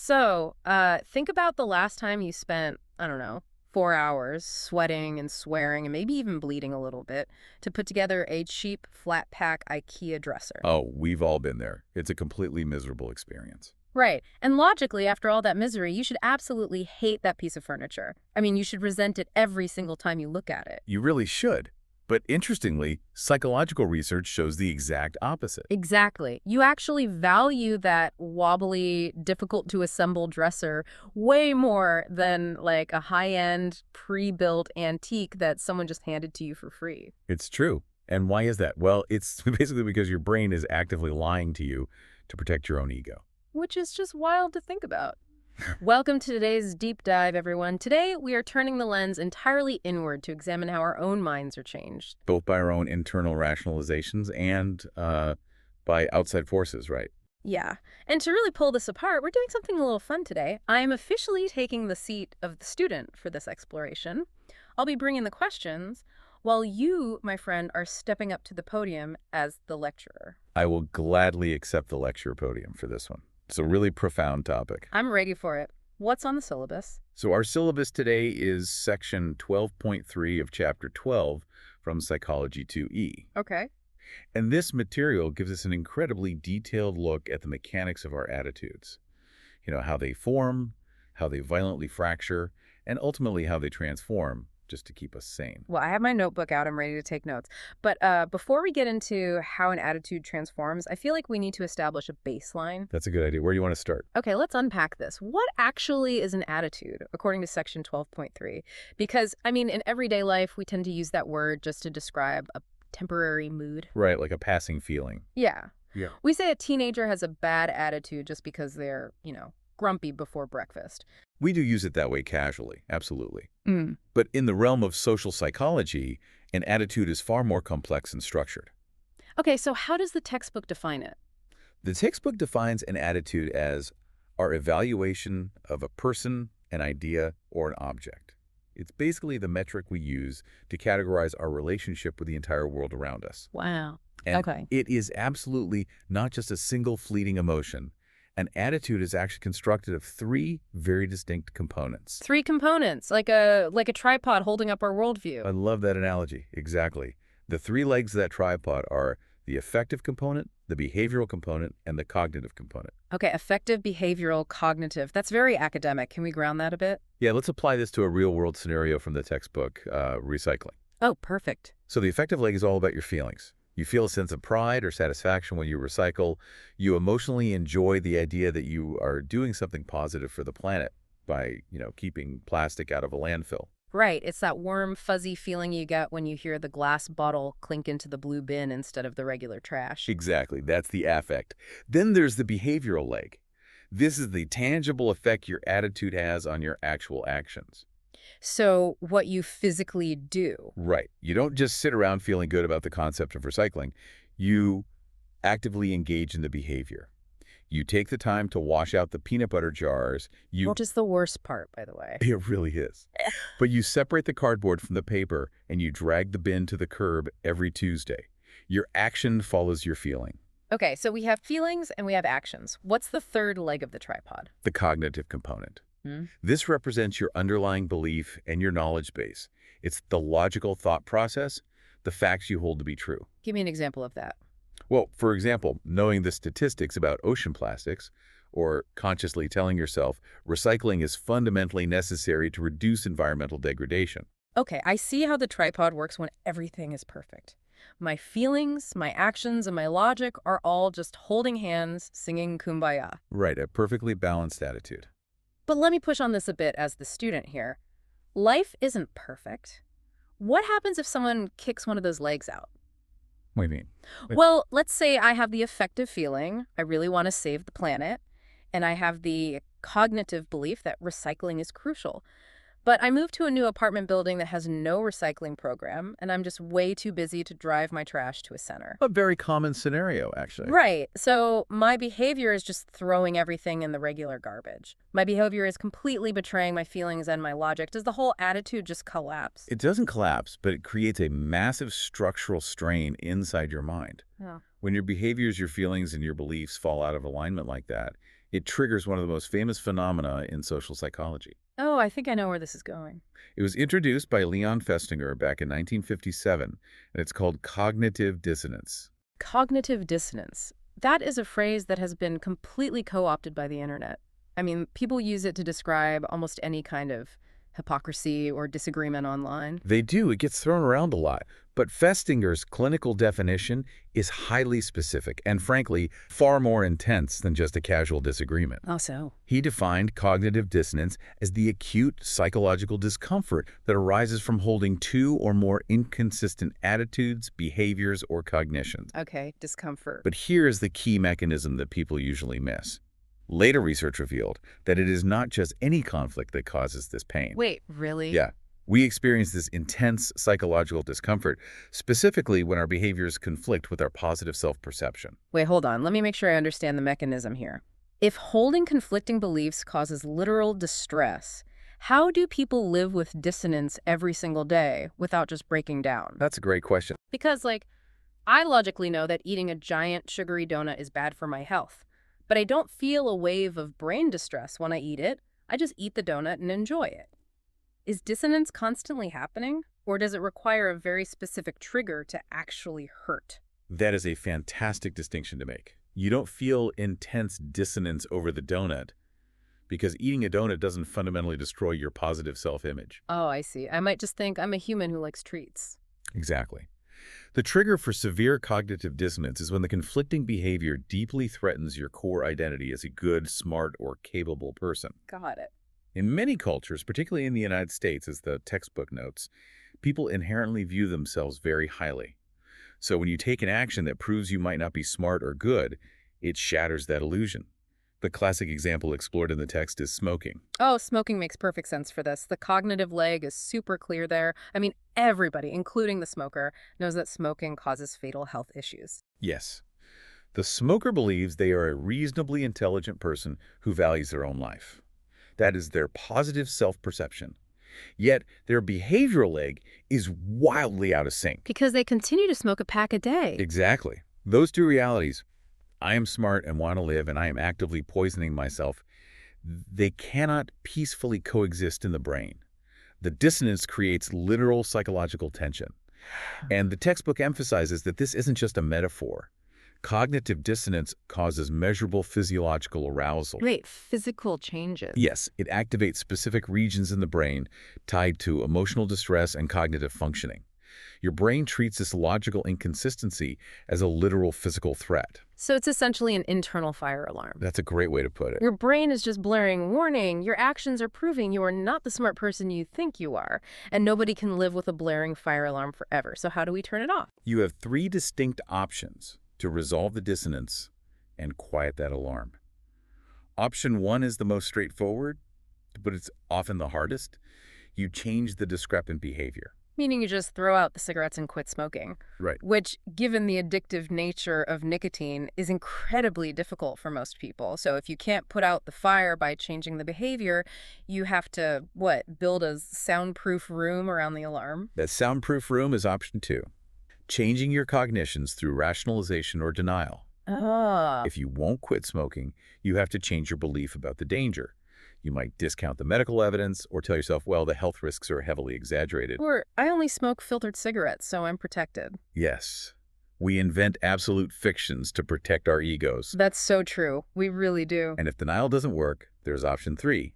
So, think about the last time you spent, I don't know, 4 hours sweating and swearing and maybe even bleeding a little bit to put together a cheap, flat-pack IKEA dresser. Oh, we've all been there. It's a completely miserable experience. Right. And logically, after all that misery, you should absolutely hate that piece of furniture. I mean, you should resent it every single time you look at it. You really should. But interestingly, psychological research shows the exact opposite. Exactly. You actually value that wobbly, difficult-to-assemble dresser way more than like a high-end, pre-built antique that someone just handed to you for free. It's true. And why is that? Well, it's basically because your brain is actively lying to you to protect your own ego. Which is just wild to think about. Welcome to today's deep dive, everyone. Today, we are turning the lens entirely inward to examine how our own minds are changed. Both by our own internal rationalizations and by outside forces, right? Yeah. And to really pull this apart, we're doing something a little fun today. I am officially taking the seat of the student for this exploration. I'll be bringing the questions, while you, my friend, are stepping up to the podium as the lecturer. I will gladly accept the lecture podium for this one. It's a really profound topic. I'm ready for it. What's on the syllabus? So our syllabus today is section 12.3 of chapter 12 from Psychology 2E. Okay. And this material gives us an incredibly detailed look at the mechanics of our attitudes. You know, how they form, how they violently fracture, and ultimately how they transform, just to keep us sane. Well, I have my notebook out. I'm ready to take notes. But before we get into how an attitude transforms, I feel like we need to establish a baseline. That's a good idea. Where do you want to start? Okay, let's unpack this. What actually is an attitude, according to section 12.3? Because, I mean, in everyday life, we tend to use that word just to describe a temporary mood. Right, like a passing feeling. Yeah. Yeah. We say a teenager has a bad attitude just because they're, grumpy before breakfast. We do use it that way casually, absolutely. Mm. But in the realm of social psychology, an attitude is far more complex and structured. Okay, so how does the textbook define it? The textbook defines an attitude as our evaluation of a person, an idea, or an object. It's basically the metric we use to categorize our relationship with the entire world around us. Wow. And Okay. it is absolutely not just a single fleeting emotion. An attitude is actually constructed of three very distinct components. Three components, like a tripod holding up our worldview. I love that analogy. Exactly. The three legs of that tripod are the affective component, the behavioral component, and the cognitive component. Okay, affective, behavioral, cognitive. That's very academic. Can we ground that a bit? Yeah, let's apply this to a real-world scenario from the textbook, recycling. Oh, perfect. So the affective leg is all about your feelings. You feel a sense of pride or satisfaction when you recycle. You emotionally enjoy the idea that you are doing something positive for the planet by, keeping plastic out of a landfill. Right. It's that warm, fuzzy feeling you get when you hear the glass bottle clink into the blue bin instead of the regular trash. Exactly. That's the affect. Then there's the behavioral leg. This is the tangible effect your attitude has on your actual actions. So what you physically do. Right. You don't just sit around feeling good about the concept of recycling. You actively engage in the behavior. You take the time to wash out the peanut butter jars. Which is the worst part, by the way. It really is. But you separate the cardboard from the paper and you drag the bin to the curb every Tuesday. Your action follows your feeling. Okay, so we have feelings and we have actions. What's the third leg of the tripod? The cognitive component. Hmm? This represents your underlying belief and your knowledge base. It's the logical thought process, the facts you hold to be true. Give me an example of that. Well, for example, knowing the statistics about ocean plastics, or consciously telling yourself recycling is fundamentally necessary to reduce environmental degradation. Okay, I see how the tripod works when everything is perfect. My feelings, my actions, and my logic are all just holding hands, singing Kumbaya. Right, a perfectly balanced attitude. But let me push on this a bit as the student here. Life isn't perfect. What happens if someone kicks one of those legs out? What do you mean? Well, let's say I have the affective feeling, I really want to save the planet, and I have the cognitive belief that recycling is crucial. But I moved to a new apartment building that has no recycling program, and I'm just way too busy to drive my trash to a center. A very common scenario, actually. Right. So my behavior is just throwing everything in the regular garbage. My behavior is completely betraying my feelings and my logic. Does the whole attitude just collapse? It doesn't collapse, but it creates a massive structural strain inside your mind. Oh. When your behaviors, your feelings, and your beliefs fall out of alignment like that, It triggers one of the most famous phenomena in social psychology. Oh, I think I know where this is going. It was introduced by Leon Festinger back in 1957, and it's called cognitive dissonance. Cognitive dissonance. That is a phrase that has been completely co-opted by the internet. I mean, people use it to describe almost any kind of hypocrisy or disagreement online. They do. It gets thrown around a lot. But Festinger's clinical definition is highly specific and, frankly, far more intense than just a casual disagreement. Also, He defined cognitive dissonance as the acute psychological discomfort that arises from holding two or more inconsistent attitudes, behaviors, or cognitions. okay, discomfort. But here is the key mechanism that people usually miss. Later research revealed that it is not just any conflict that causes this pain. Wait, really? Yeah. We experience this intense psychological discomfort, specifically when our behaviors conflict with our positive self-perception. Wait, hold on. Let me make sure I understand the mechanism here. If holding conflicting beliefs causes literal distress, how do people live with dissonance every single day without just breaking down? That's a great question. Because, I logically know that eating a giant sugary donut is bad for my health, but I don't feel a wave of brain distress when I eat it. I just eat the donut and enjoy it. Is dissonance constantly happening, or does it require a very specific trigger to actually hurt? That is a fantastic distinction to make. You don't feel intense dissonance over the donut because eating a donut doesn't fundamentally destroy your positive self-image. Oh, I see. I might just think I'm a human who likes treats. Exactly. The trigger for severe cognitive dissonance is when the conflicting behavior deeply threatens your core identity as a good, smart, or capable person. Got it. In many cultures, particularly in the United States, as the textbook notes, people inherently view themselves very highly. So when you take an action that proves you might not be smart or good, it shatters that illusion. The classic example explored in the text is smoking. Oh, smoking makes perfect sense for this. The cognitive leg is super clear there. I mean, everybody, including the smoker, knows that smoking causes fatal health issues. Yes. The smoker believes they are a reasonably intelligent person who values their own life. That is their positive self-perception. Yet their behavioral leg is wildly out of sync. Because they continue to smoke a pack a day. Exactly. Those two realities, I am smart and want to live, and I am actively poisoning myself, they cannot peacefully coexist in the brain. The dissonance creates literal psychological tension. And the textbook emphasizes that this isn't just a metaphor. Cognitive dissonance causes measurable physiological arousal. Wait, physical changes? Yes, it activates specific regions in the brain tied to emotional distress and cognitive functioning. Your brain treats this logical inconsistency as a literal physical threat. So it's essentially an internal fire alarm. That's a great way to put it. Your brain is just blaring, warning, your actions are proving you are not the smart person you think you are. And nobody can live with a blaring fire alarm forever. So how do we turn it off? You have three distinct options to resolve the dissonance and quiet that alarm. Option one is the most straightforward, but it's often the hardest. You change the discrepant behavior. Meaning you just throw out the cigarettes and quit smoking. Right. Which, given the addictive nature of nicotine, is incredibly difficult for most people. So if you can't put out the fire by changing the behavior, you have to, build a soundproof room around the alarm? That soundproof room is option two. Changing your cognitions through rationalization or denial. Ah. If you won't quit smoking, you have to change your belief about the danger. You might discount the medical evidence or tell yourself, well, the health risks are heavily exaggerated. Or, I only smoke filtered cigarettes, so I'm protected. Yes. We invent absolute fictions to protect our egos. That's so true. We really do. And if denial doesn't work, there's option three.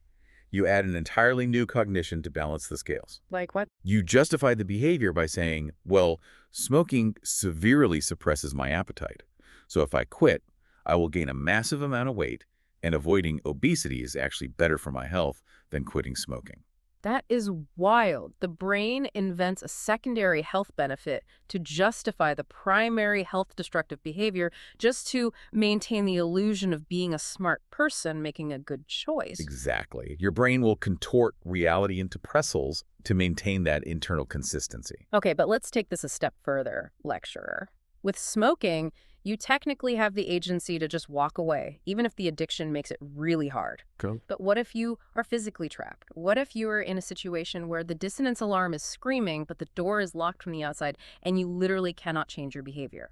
You add an entirely new cognition to balance the scales. Like what? You justify the behavior by saying, well, smoking severely suppresses my appetite. So if I quit, I will gain a massive amount of weight, and avoiding obesity is actually better for my health than quitting smoking. That is wild. The brain invents a secondary health benefit to justify the primary health destructive behavior just to maintain the illusion of being a smart person making a good choice. Exactly. Your brain will contort reality into pretzels to maintain that internal consistency. Okay, but let's take this a step further, lecturer. With smoking, you technically have the agency to just walk away, even if the addiction makes it really hard. Cool. But what if you are physically trapped? What if you are in a situation where the dissonance alarm is screaming, but the door is locked from the outside, and you literally cannot change your behavior?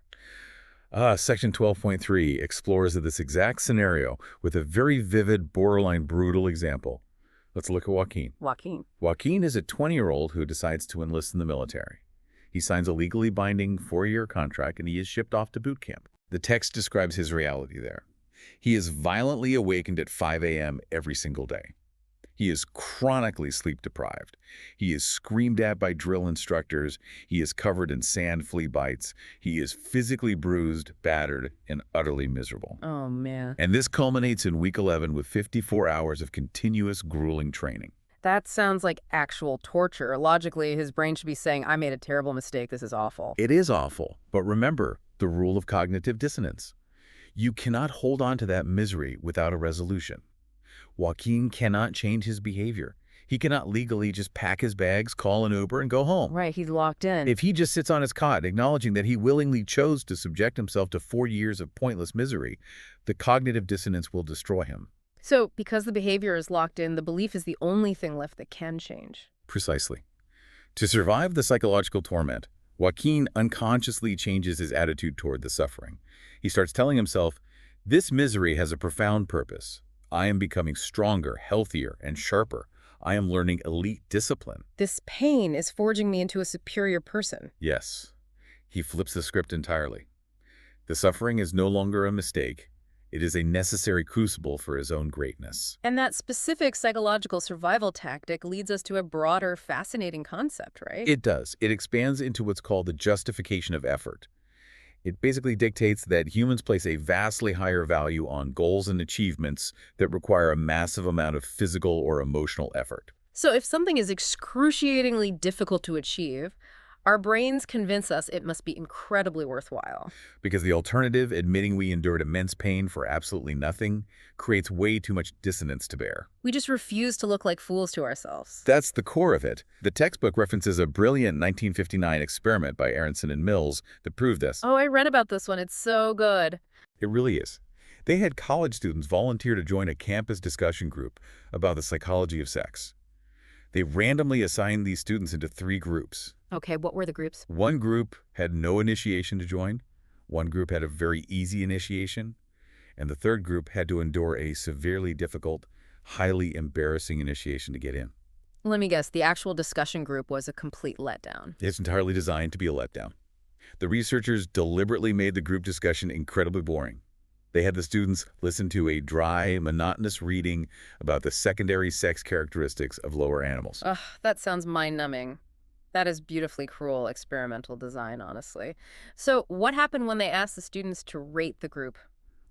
Section 12.3 explores this exact scenario with a very vivid, borderline brutal example. Let's look at Joaquin. Joaquin. Joaquin is a 20-year-old who decides to enlist in the military. He signs a legally binding 4-year contract and he is shipped off to boot camp. The text describes his reality there. He is violently awakened at 5 a.m. every single day. He is chronically sleep-deprived. He is screamed at by drill instructors. He is covered in sand flea bites. He is physically bruised, battered, and utterly miserable. Oh, man. And this culminates in week 11 with 54 hours of continuous grueling training. That sounds like actual torture. Logically, his brain should be saying, I made a terrible mistake. This is awful. It is awful, but remember the rule of cognitive dissonance. You cannot hold on to that misery without a resolution. Joaquin cannot change his behavior. He cannot legally just pack his bags, call an Uber, and go home. Right, he's locked in. If he just sits on his cot, acknowledging that he willingly chose to subject himself to 4 years of pointless misery, the cognitive dissonance will destroy him. So, because the behavior is locked in, the belief is the only thing left that can change. Precisely. To survive the psychological torment, Joaquin unconsciously changes his attitude toward the suffering. He starts telling himself, this misery has a profound purpose. I am becoming stronger, healthier, and sharper. I am learning elite discipline. This pain is forging me into a superior person. Yes. He flips the script entirely. The suffering is no longer a mistake. It is a necessary crucible for his own greatness. And that specific psychological survival tactic leads us to a broader, fascinating concept, right? It does. It expands into what's called the justification of effort. It basically dictates that humans place a vastly higher value on goals and achievements that require a massive amount of physical or emotional effort. So if something is excruciatingly difficult to achieve, our brains convince us it must be incredibly worthwhile. Because the alternative, admitting we endured immense pain for absolutely nothing, creates way too much dissonance to bear. We just refuse to look like fools to ourselves. That's the core of it. The textbook references a brilliant 1959 experiment by Aronson and Mills that proved this. Oh, I read about this one. It's so good. It really is. They had college students volunteer to join a campus discussion group about the psychology of sex. They randomly assigned these students into 3 groups. Okay, what were the groups? One group had no initiation to join, one group had a very easy initiation, and the third group had to endure a severely difficult, highly embarrassing initiation to get in. Let me guess, the actual discussion group was a complete letdown. It's entirely designed to be a letdown. The researchers deliberately made the group discussion incredibly boring. They had the students listen to a dry, monotonous reading about the secondary sex characteristics of lower animals. Ugh, that sounds mind-numbing. That is beautifully cruel experimental design, honestly. So what happened when they asked the students to rate the group?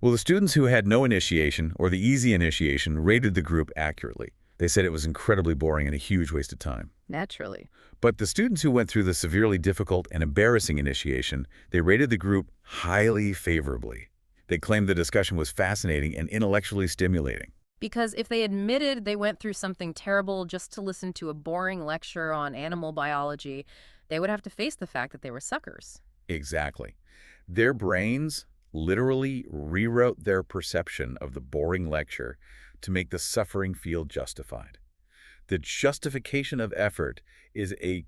Well, the students who had no initiation or the easy initiation rated the group accurately. They said it was incredibly boring and a huge waste of time. Naturally. But the students who went through the severely difficult and embarrassing initiation, they rated the group highly favorably. They claimed the discussion was fascinating and intellectually stimulating. Because if they admitted they went through something terrible just to listen to a boring lecture on animal biology, they would have to face the fact that they were suckers. Exactly. Their brains literally rewrote their perception of the boring lecture to make the suffering feel justified. The justification of effort is an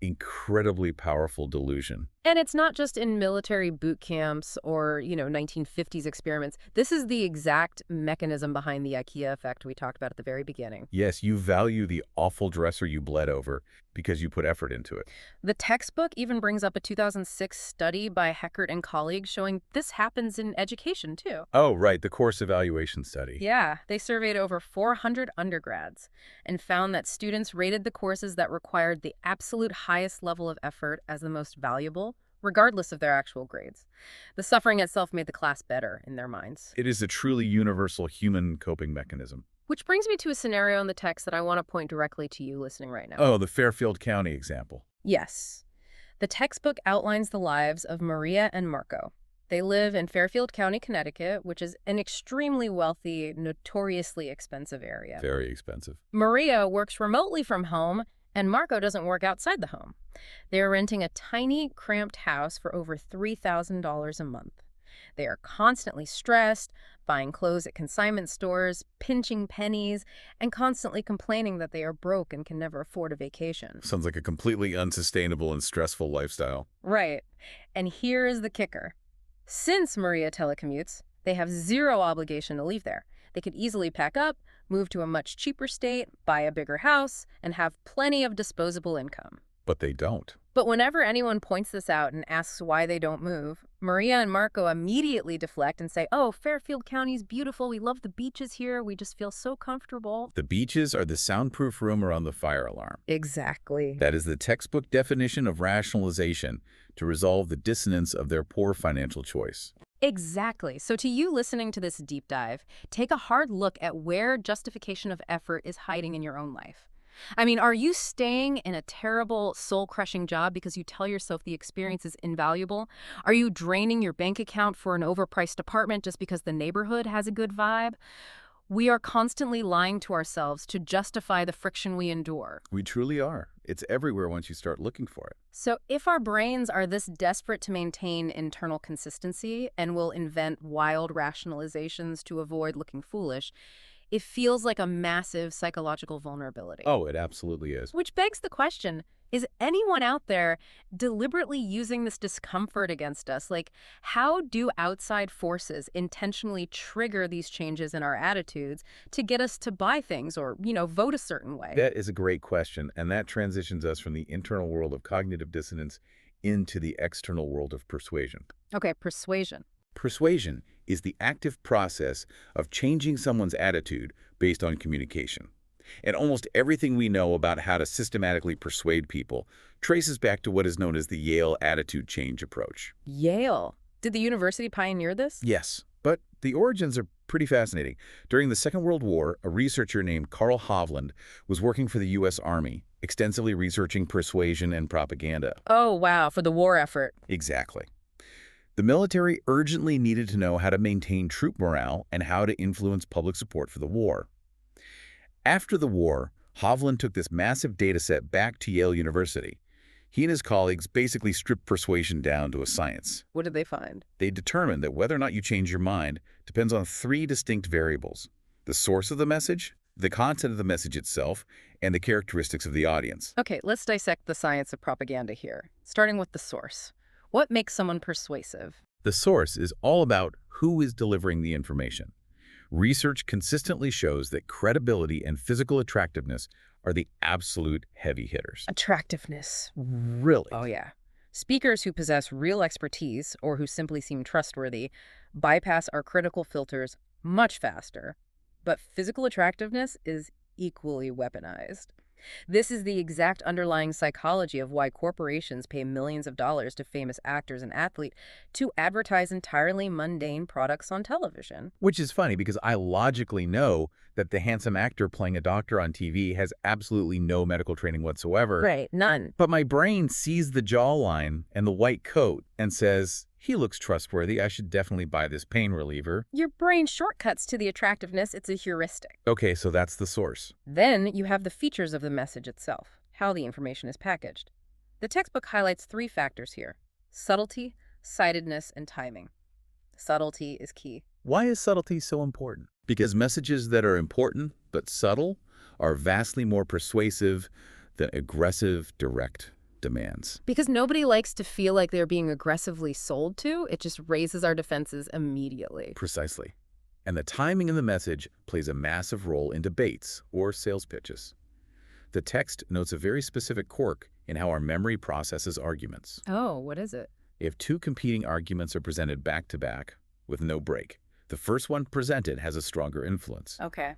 incredibly powerful delusion. And it's not just in military boot camps or, 1950s experiments. This is the exact mechanism behind the IKEA effect we talked about at the very beginning. Yes, you value the awful dresser you bled over because you put effort into it. The textbook even brings up a 2006 study by Heckert and colleagues showing this happens in education, too. Oh, right, the course evaluation study. Yeah, they surveyed over 400 undergrads and found that students rated the courses that required the absolute highest level of effort as the most valuable, regardless of their actual grades. The suffering itself made the class better in their minds. It is a truly universal human coping mechanism. Which brings me to a scenario in the text that I want to point directly to you listening right now. Oh, the Fairfield County example. Yes. The textbook outlines the lives of Maria and Marco. They live in Fairfield County, Connecticut, which is an extremely wealthy, notoriously expensive area. Very expensive. Maria works remotely from home, and Marco doesn't work outside the home. They are renting a tiny, cramped house for over $3,000 a month. They are constantly stressed, buying clothes at consignment stores, pinching pennies, and constantly complaining that they are broke and can never afford a vacation. Sounds like a completely unsustainable and stressful lifestyle. Right. And here is the kicker. Since Maria telecommutes, they have zero obligation to leave there. They could easily pack up, move to a much cheaper state, buy a bigger house, and have plenty of disposable income. But they don't. But whenever anyone points this out and asks why they don't move, Maria and Marco immediately deflect and say, oh, Fairfield County's beautiful. We love the beaches here. We just feel so comfortable. The beaches are the soundproof room around the fire alarm. Exactly. That is the textbook definition of rationalization to resolve the dissonance of their poor financial choice. Exactly. So to you listening to this deep dive, take a hard look at where justification of effort is hiding in your own life. I mean, are you staying in a terrible, soul-crushing job because you tell yourself the experience is invaluable? Are you draining your bank account for an overpriced apartment just because the neighborhood has a good vibe? We are constantly lying to ourselves to justify the friction we endure. We truly are. It's everywhere once you start looking for it. So if our brains are this desperate to maintain internal consistency and will invent wild rationalizations to avoid looking foolish, it feels like a massive psychological vulnerability. Oh, it absolutely is. Which begs the question, is anyone out there deliberately using this discomfort against us? Like, how do outside forces intentionally trigger these changes in our attitudes to get us to buy things or, vote a certain way? That is a great question, and that transitions us from the internal world of cognitive dissonance into the external world of persuasion. Okay, persuasion. Persuasion is the active process of changing someone's attitude based on communication. And almost everything we know about how to systematically persuade people traces back to what is known as the Yale attitude change approach. Yale? Did the university pioneer this? Yes, but the origins are pretty fascinating. During the Second World War, a researcher named Carl Hovland was working for the U.S. Army, extensively researching persuasion and propaganda. Oh, wow, for the war effort. Exactly. The military urgently needed to know how to maintain troop morale and how to influence public support for the war. After the war, Hovland took this massive data set back to Yale University. He and his colleagues basically stripped persuasion down to a science. What did they find? They determined that whether or not you change your mind depends on 3 distinct variables: the source of the message, the content of the message itself, and the characteristics of the audience. Okay, let's dissect the science of propaganda here, starting with the source. What makes someone persuasive? The source is all about who is delivering the information. Research consistently shows that credibility and physical attractiveness are the absolute heavy hitters. Attractiveness. Really? Oh, yeah. Speakers who possess real expertise or who simply seem trustworthy bypass our critical filters much faster. But physical attractiveness is equally weaponized. This is the exact underlying psychology of why corporations pay millions of dollars to famous actors and athletes to advertise entirely mundane products on television. Which is funny because I logically know that the handsome actor playing a doctor on TV has absolutely no medical training whatsoever. Right, none. But my brain sees the jawline and the white coat and says, he looks trustworthy. I should definitely buy this pain reliever. Your brain shortcuts to the attractiveness. It's a heuristic. Okay, so that's the source. Then you have the features of the message itself, how the information is packaged. The textbook highlights 3 factors here: subtlety, sightedness, and timing. Subtlety is key. Why is subtlety so important? Because messages that are important but subtle are vastly more persuasive than aggressive, direct demands. Because nobody likes to feel like they're being aggressively sold to. It just raises our defenses immediately. Precisely. And the timing of the message plays a massive role in debates or sales pitches. The text notes a very specific quirk in how our memory processes arguments. Oh, what is it? If 2 competing arguments are presented back-to-back with no break, the first one presented has a stronger influence. Okay.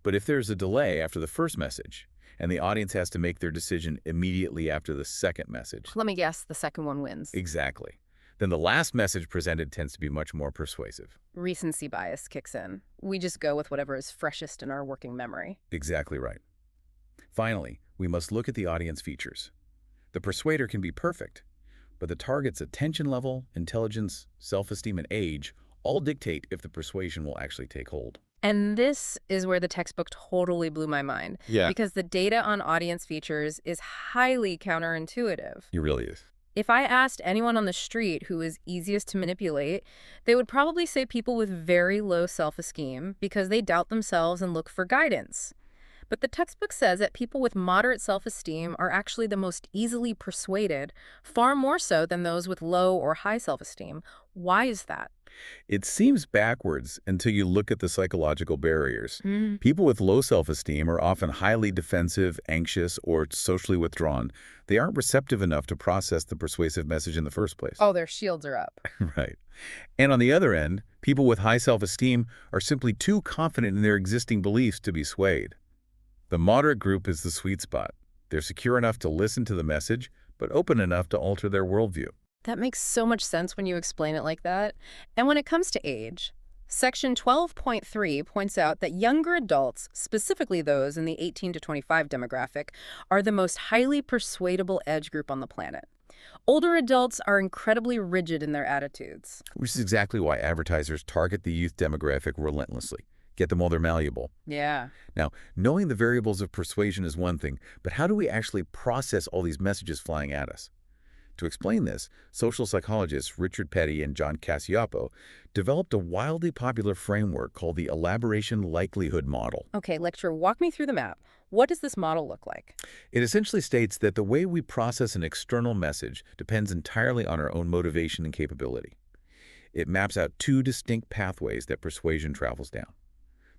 But if there's a delay after the first message, and the audience has to make their decision immediately after the second message. Let me guess, the second one wins. Exactly. Then the last message presented tends to be much more persuasive. Recency bias kicks in. We just go with whatever is freshest in our working memory. Exactly right. Finally, we must look at the audience features. The persuader can be perfect, but the target's attention level, intelligence, self-esteem, and age all dictate if the persuasion will actually take hold. And this is where the textbook totally blew my mind. Yeah. Because the data on audience features is highly counterintuitive. It really is. If I asked anyone on the street who is easiest to manipulate, they would probably say people with very low self-esteem because they doubt themselves and look for guidance. But the textbook says that people with moderate self-esteem are actually the most easily persuaded, far more so than those with low or high self-esteem. Why is that? It seems backwards until you look at the psychological barriers. Hmm. People with low self-esteem are often highly defensive, anxious, or socially withdrawn. They aren't receptive enough to process the persuasive message in the first place. Oh, their shields are up. Right. And on the other end, people with high self-esteem are simply too confident in their existing beliefs to be swayed. The moderate group is the sweet spot. They're secure enough to listen to the message, but open enough to alter their worldview. That makes so much sense when you explain it like that. And when it comes to age, Section 12.3 points out that younger adults, specifically those in the 18 to 25 demographic, are the most highly persuadable age group on the planet. Older adults are incredibly rigid in their attitudes. Which is exactly why advertisers target the youth demographic relentlessly. Get them while they're malleable. Yeah. Now, knowing the variables of persuasion is one thing, but how do we actually process all these messages flying at us? To explain this, social psychologists Richard Petty and John Cacioppo developed a wildly popular framework called the elaboration likelihood model. Okay, lecturer, walk me through the map. What does this model look like? It essentially states that the way we process an external message depends entirely on our own motivation and capability. It maps out two distinct pathways that persuasion travels down: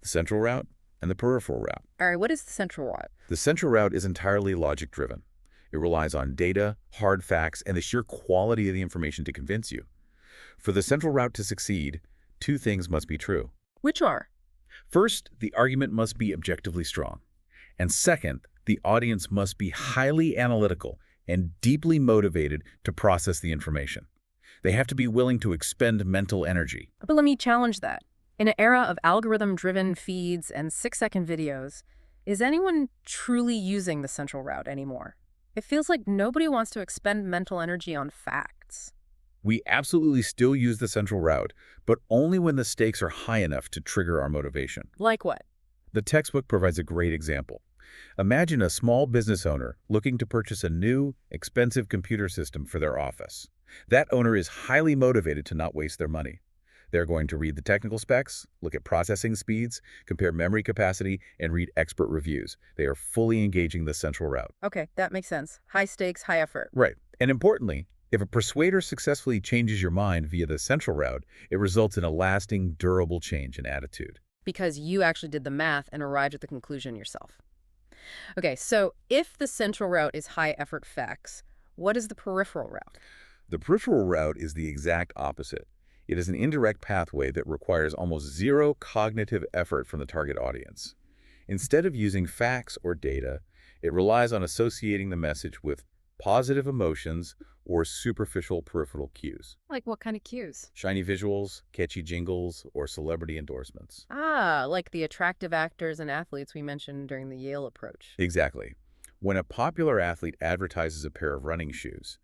the central route and the peripheral route. All right, what is the central route? The central route is entirely logic-driven. It relies on data, hard facts, and the sheer quality of the information to convince you. For the central route to succeed, two things must be true. Which are? First, the argument must be objectively strong. And second, the audience must be highly analytical and deeply motivated to process the information. They have to be willing to expend mental energy. But let me challenge that. In an era of algorithm-driven feeds and 6-second videos, is anyone truly using the central route anymore? It feels like nobody wants to expend mental energy on facts. We absolutely still use the central route, but only when the stakes are high enough to trigger our motivation. Like what? The textbook provides a great example. Imagine a small business owner looking to purchase a new, expensive computer system for their office. That owner is highly motivated to not waste their money. They're going to read the technical specs, look at processing speeds, compare memory capacity, and read expert reviews. They are fully engaging the central route. Okay, that makes sense. High stakes, high effort. Right. And importantly, if a persuader successfully changes your mind via the central route, it results in a lasting, durable change in attitude. Because you actually did the math and arrived at the conclusion yourself. Okay, so if the central route is high effort facts, what is the peripheral route? The peripheral route is the exact opposite. It is an indirect pathway that requires almost zero cognitive effort from the target audience. Instead of using facts or data, it relies on associating the message with positive emotions or superficial peripheral cues. Like what kind of cues? Shiny visuals, catchy jingles, or celebrity endorsements. Ah, like the attractive actors and athletes we mentioned during the Yale approach. Exactly. When a popular athlete advertises a pair of running shoes,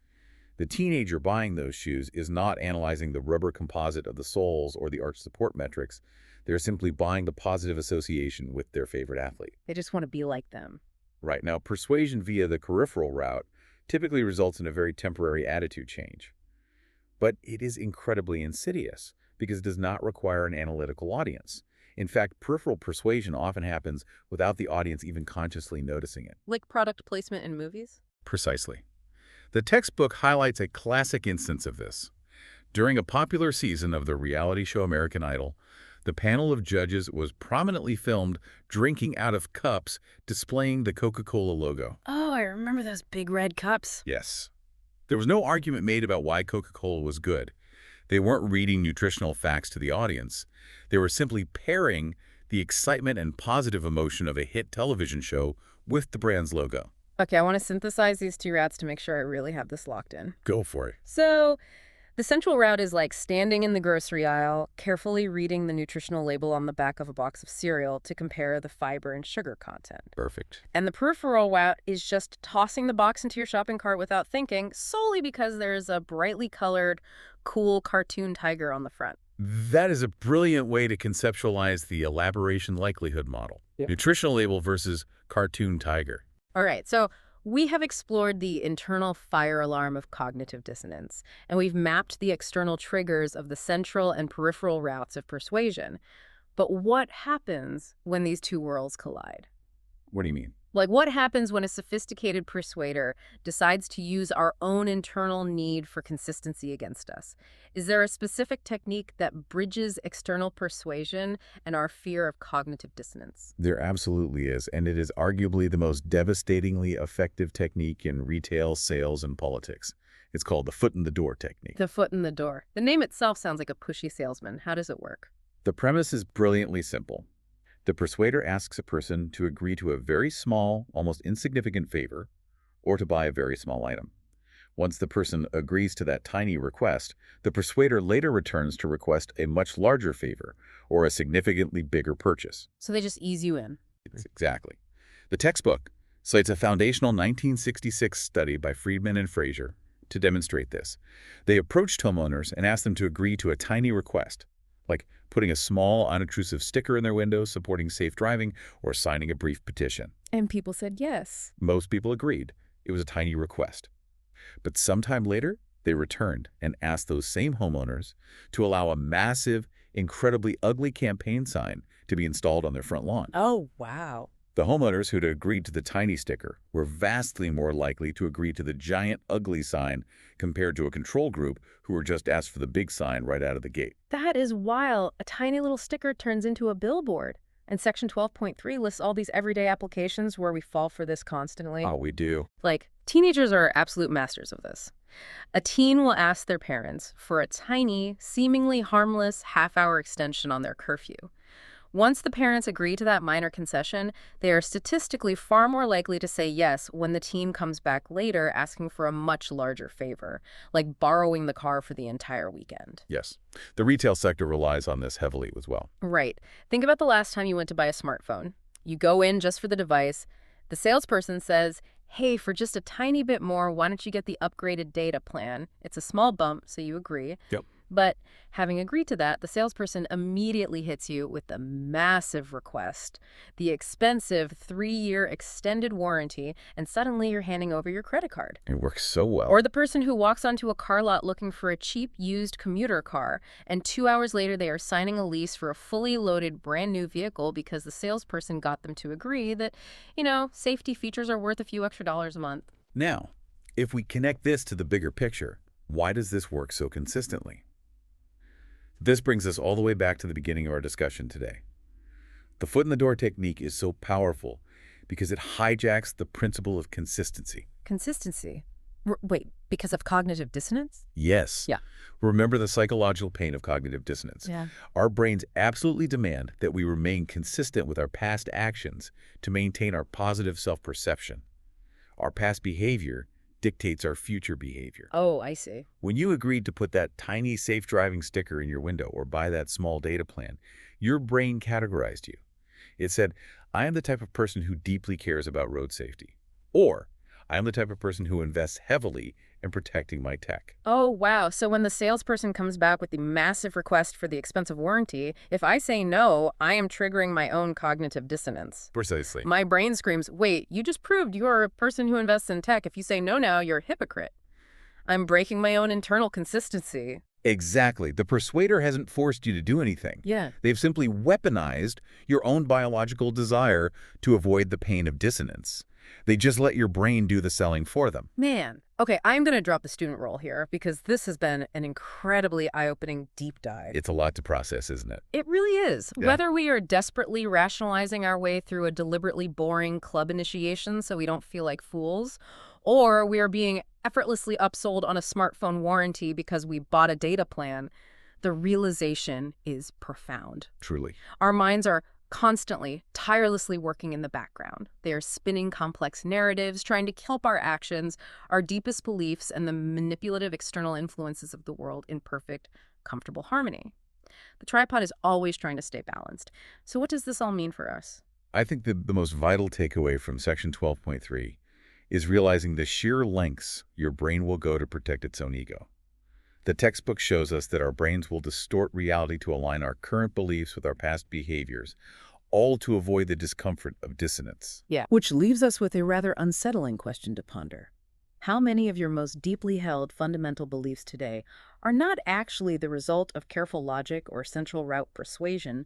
the teenager buying those shoes is not analyzing the rubber composite of the soles or the arch support metrics. They're simply buying the positive association with their favorite athlete. They just want to be like them. Right. Now, persuasion via the peripheral route typically results in a very temporary attitude change. But it is incredibly insidious because it does not require an analytical audience. In fact, peripheral persuasion often happens without the audience even consciously noticing it. Like product placement in movies? Precisely. The textbook highlights a classic instance of this. During a popular season of the reality show American Idol, the panel of judges was prominently filmed drinking out of cups displaying the Coca-Cola logo. Oh, I remember those big red cups. Yes. There was no argument made about why Coca-Cola was good. They weren't reading nutritional facts to the audience. They were simply pairing the excitement and positive emotion of a hit television show with the brand's logo. Okay, I want to synthesize these two routes to make sure I really have this locked in. Go for it. So, the central route is like standing in the grocery aisle, carefully reading the nutritional label on the back of a box of cereal to compare the fiber and sugar content. Perfect. And the peripheral route is just tossing the box into your shopping cart without thinking, solely because there's a brightly colored, cool cartoon tiger on the front. That is a brilliant way to conceptualize the elaboration likelihood model. Yep. Nutritional label versus cartoon tiger. All right, so we have explored the internal fire alarm of cognitive dissonance, and we've mapped the external triggers of the central and peripheral routes of persuasion. But what happens when these two worlds collide? What do you mean? Like, what happens when a sophisticated persuader decides to use our own internal need for consistency against us? Is there a specific technique that bridges external persuasion and our fear of cognitive dissonance? There absolutely is, and it is arguably the most devastatingly effective technique in retail, sales, and politics. It's called the foot in the door technique. The foot in the door. The name itself sounds like a pushy salesman. How does it work? The premise is brilliantly simple. The persuader asks a person to agree to a very small, almost insignificant favor, or to buy a very small item. Once the person agrees to that tiny request, the persuader later returns to request a much larger favor or a significantly bigger purchase. So they just ease you in. Exactly. The textbook cites a foundational 1966 study by Friedman and Fraser to demonstrate this. They approached homeowners and asked them to agree to a tiny request, like putting a small, unobtrusive sticker in their window supporting safe driving or signing a brief petition. And people said yes. Most people agreed. It was a tiny request. But sometime later, they returned and asked those same homeowners to allow a massive, incredibly ugly campaign sign to be installed on their front lawn. Oh, wow. The homeowners who'd agreed to the tiny sticker were vastly more likely to agree to the giant, ugly sign compared to a control group who were just asked for the big sign right out of the gate. That is wild. A tiny little sticker turns into a billboard. And Section 12.3 lists all these everyday applications where we fall for this constantly. Oh, we do. Like, teenagers are absolute masters of this. A teen will ask their parents for a tiny, seemingly harmless half-hour extension on their curfew. Once the parents agree to that minor concession, they are statistically far more likely to say yes when the teen comes back later asking for a much larger favor, like borrowing the car for the entire weekend. Yes. The retail sector relies on this heavily as well. Right. Think about the last time you went to buy a smartphone. You go in just for the device. The salesperson says, hey, for just a tiny bit more, why don't you get the upgraded data plan? It's a small bump, so you agree. Yep. But having agreed to that, the salesperson immediately hits you with the massive request, the expensive 3-year extended warranty, and suddenly you're handing over your credit card. It works so well. Or the person who walks onto a car lot looking for a cheap used commuter car, and 2 hours later they are signing a lease for a fully loaded brand new vehicle because the salesperson got them to agree that, safety features are worth a few extra dollars a month. Now, if we connect this to the bigger picture, why does this work so consistently? This brings us all the way back to the beginning of our discussion today. The foot in the door technique is so powerful because it hijacks the principle of consistency. Consistency? Wait, because of cognitive dissonance? Yes. Yeah. Remember the psychological pain of cognitive dissonance. Yeah. Our brains absolutely demand that we remain consistent with our past actions to maintain our positive self-perception. Our past behavior dictates our future behavior. Oh, I see. When you agreed to put that tiny safe driving sticker in your window or buy that small data plan, your brain categorized you. It said, I am the type of person who deeply cares about road safety. Or, I am the type of person who invests heavily in protecting my tech. Oh, wow. So when the salesperson comes back with the massive request for the expensive warranty, if I say no, I am triggering my own cognitive dissonance. Precisely. My brain screams, wait, you just proved you're a person who invests in tech. If you say no now, you're a hypocrite. I'm breaking my own internal consistency. Exactly. The persuader hasn't forced you to do anything. Yeah. They've simply weaponized your own biological desire to avoid the pain of dissonance. They just let your brain do the selling for them. Man. Okay, I'm going to drop the student role here because this has been an incredibly eye-opening deep dive. It's a lot to process, isn't it? It really is. Yeah. Whether we are desperately rationalizing our way through a deliberately boring club initiation so we don't feel like fools, or we are being effortlessly upsold on a smartphone warranty because we bought a data plan, the realization is profound. Truly. Our minds are constantly, tirelessly working in the background. They are spinning complex narratives, trying to help our actions, our deepest beliefs, and the manipulative external influences of the world in perfect, comfortable harmony. The tripod is always trying to stay balanced. So what does this all mean for us? I think the most vital takeaway from Section 12.3 is realizing the sheer lengths your brain will go to protect its own ego. The textbook shows us that our brains will distort reality to align our current beliefs with our past behaviors, all to avoid the discomfort of dissonance. Yeah. Which leaves us with a rather unsettling question to ponder. How many of your most deeply held fundamental beliefs today are not actually the result of careful logic or central route persuasion,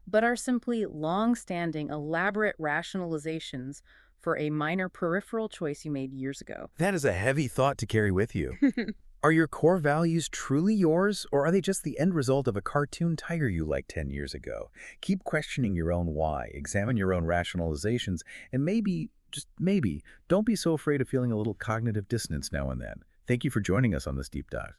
but are simply long-standing, elaborate rationalizations for a minor peripheral choice you made years ago. That is a heavy thought to carry with you. Are your core values truly yours, or are they just the end result of a cartoon tiger you liked 10 years ago? Keep questioning your own why, examine your own rationalizations, and maybe, just maybe, don't be so afraid of feeling a little cognitive dissonance now and then. Thank you for joining us on this deep dive.